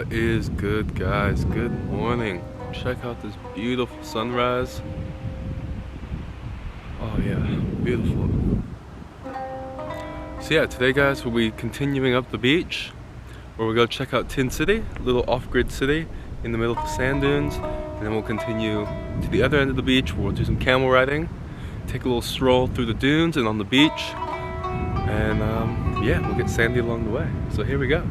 What is good, guys? Good morning. Check out this beautiful sunrise. Oh yeah, beautiful. So yeah, today guys, we'll be continuing up the beach where we'll go check out Tin City, a little off-grid city in the middle of the sand dunes, and then we'll continue to the other end of the beach where we'll do some camel riding, take a little stroll through the dunes and on the beach, and yeah, we'll get sandy along the way. So here we go.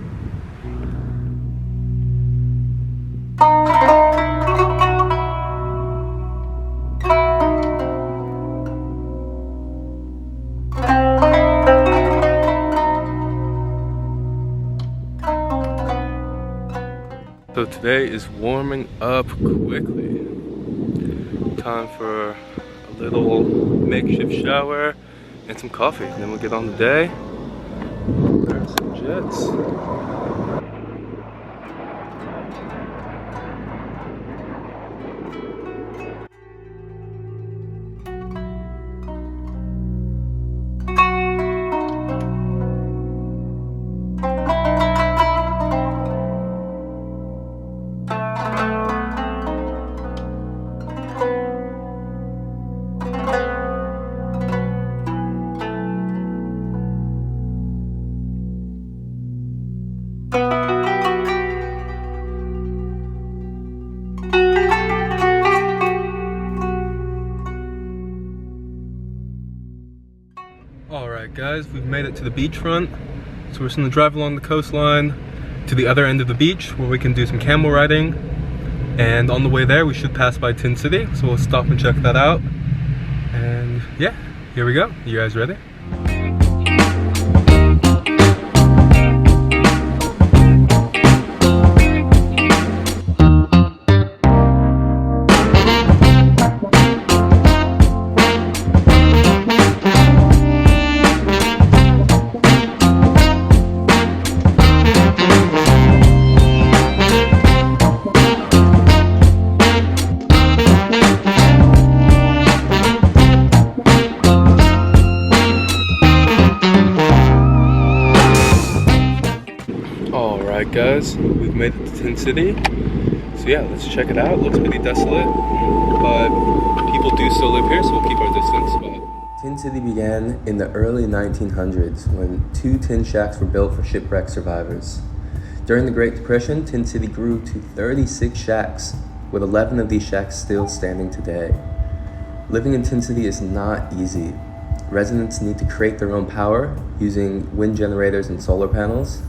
So today is warming up quickly. Time for a little makeshift shower and some coffee. And then we'll get on the day. Grab some jets. Alright guys, we've made it to the beachfront. So we're just gonna drive along the coastline to the other end of the beach where we can do some camel riding. And on the way there, we should pass by Tin City. So we'll stop and check that out. And yeah, here we go. You guys ready? Alright guys, we've made it to Tin City. So yeah, let's check it out. Looks pretty desolate, but people do still live here, so we'll keep our distance. But Tin City began in the early 1900s when 2 tin shacks were built for shipwreck survivors. During the Great Depression, Tin City grew to 36 shacks, with 11 of these shacks still standing today. Living in Tin City is not easy. Residents need to create their own power using wind generators and solar panels.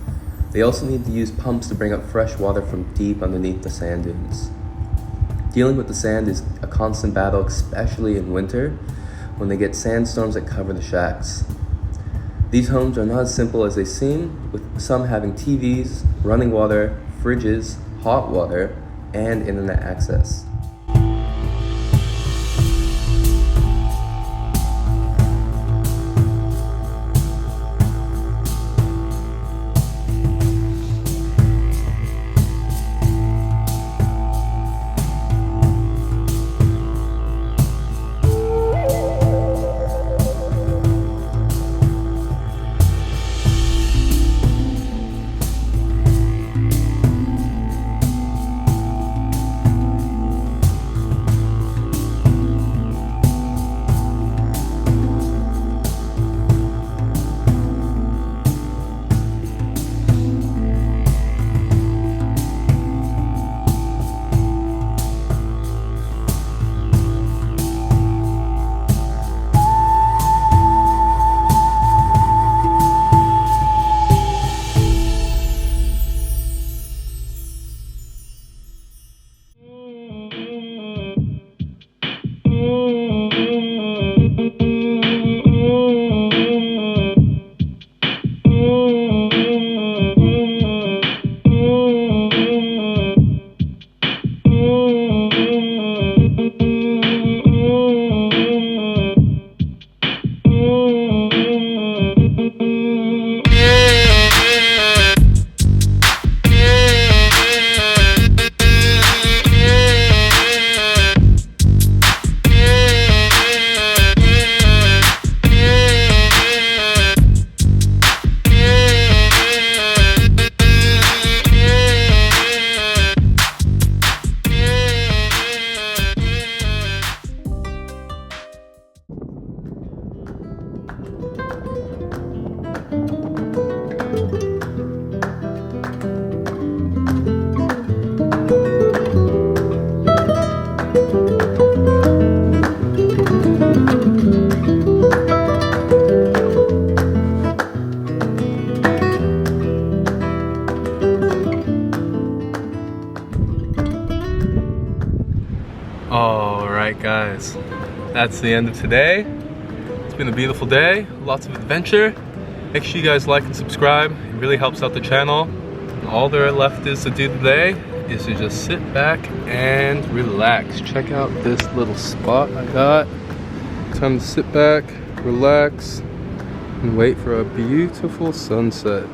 They also need to use pumps to bring up fresh water from deep underneath the sand dunes. Dealing with the sand is a constant battle, especially in winter, when they get sandstorms that cover the shacks. These homes are not as simple as they seem, with some having TVs, running water, fridges, hot water, and internet access. Alright guys, that's the end of today. It's been a beautiful day, lots of adventure. Make sure you guys like and subscribe, it really helps out the channel. All there left is to do today is to just sit back and relax. Check out this little spot I got. Time to sit back, relax, and wait for a beautiful sunset.